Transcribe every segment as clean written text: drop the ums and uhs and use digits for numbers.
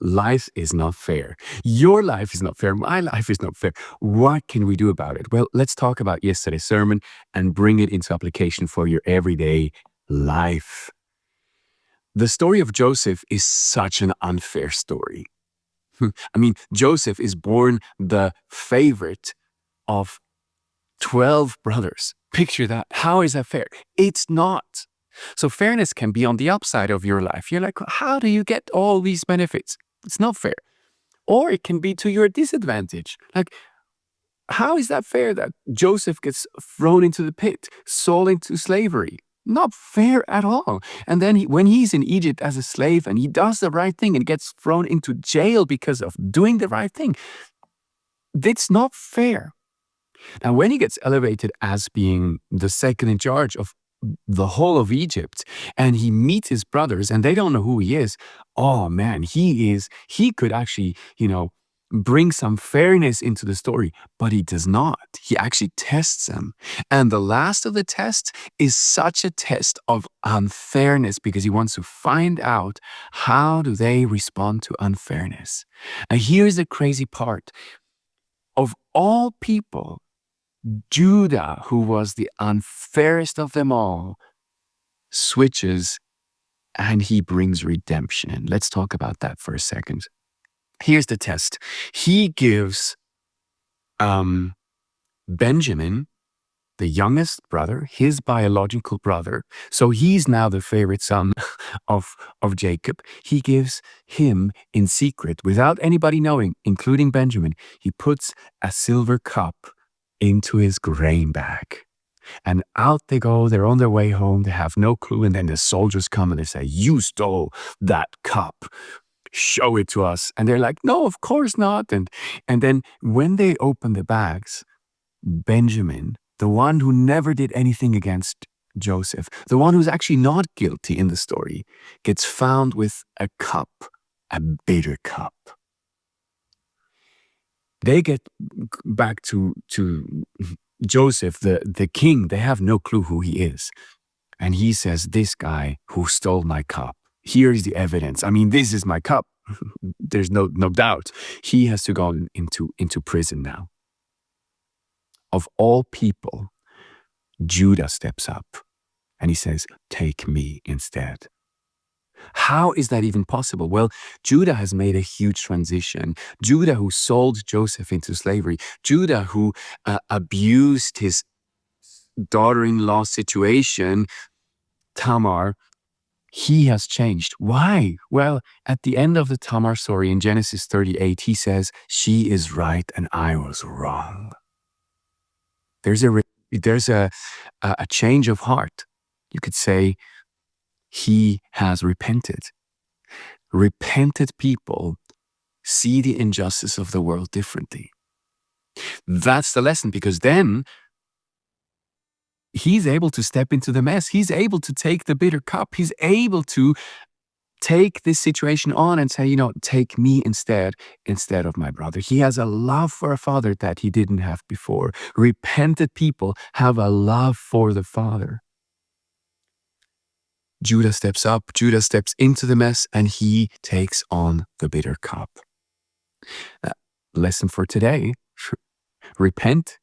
life is not fair. Your life is not fair. My life is not fair. What can we do about it? Well, let's talk about yesterday's sermon and bring it into application for your everyday life. The story of Joseph is such an unfair story. I mean, Joseph is born the favorite of 12 brothers. Picture that. How is that fair? It's not. So fairness can be on the upside of your life. You're like, how do you get all these benefits? It's not fair. Or it can be to your disadvantage. Like, how is that fair that Joseph gets thrown into the pit, sold into slavery? Not fair at all. And then when he's in Egypt as a slave and he does the right thing and gets thrown into jail because of doing the right thing, that's not fair. And when he gets elevated as being the second in charge of the whole of Egypt, and he meets his brothers and they don't know who he is, oh man, he could actually, bring some fairness into the story, but he does not. He actually tests them. And the last of the tests is such a test of unfairness because he wants to find out how do they respond to unfairness. And here's the crazy part. Of all people, Judah, who was the unfairest of them all, switches and he brings redemption. Let's talk about that for a second. Here's the test. He gives Benjamin, the youngest brother, his biological brother, so he's now the favorite son of Jacob. He gives him in secret, without anybody knowing, including Benjamin, he puts a silver cup into his grain bag. And out they go, they're on their way home, they have no clue, and then the soldiers come and they say, you stole that cup. Show it to us. And they're like, no, of course not. And then when they open the bags, Benjamin, the one who never did anything against Joseph, the one who's actually not guilty in the story, gets found with a cup, a bitter cup. They get back to Joseph, the king. They have no clue who he is. And he says, this guy who stole my cup, here is the evidence. I mean, this is my cup. There's no doubt. He has to go into prison now. Of all people, Judah steps up and he says, take me instead. How is that even possible? Well, Judah has made a huge transition. Judah, who sold Joseph into slavery. Judah, who abused his daughter-in-law situation, Tamar, he has changed. Why? Well, at the end of the Tamar story in Genesis 38, he says, she is right and I was wrong. There's a change of heart. You could say he has repented. Repented people see the injustice of the world differently. That's the lesson, because then he's able to step into the mess. He's able to take the bitter cup. He's able to take this situation on and say, take me instead of my brother. He has a love for a father that he didn't have before. Repented people have a love for the Father. Judah steps up, Judah steps into the mess, and he takes on the bitter cup. Lesson for today, repent.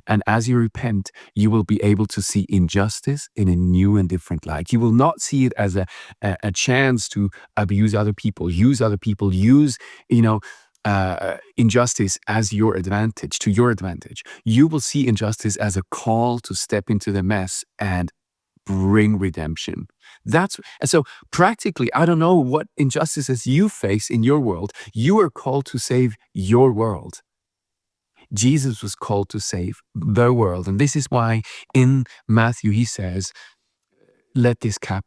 And as you repent, you will be able to see injustice in a new and different light. You will not see it as a chance to abuse other people, use injustice as your advantage, to your advantage. You will see injustice as a call to step into the mess and bring redemption. And so practically, I don't know what injustices you face in your world. You are called to save your world. Jesus was called to save the world. And this is why in Matthew he says, let this cup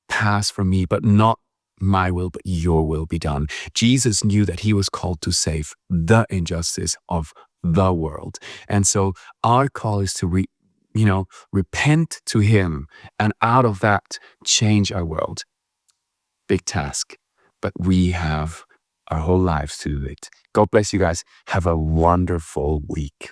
pass from me, but not my will, but your will be done. Jesus knew that he was called to save the injustice of the world. And so our call is to repent to him, and out of that, change our world. Big task, but we have our whole lives to do it. God bless you guys. Have a wonderful week.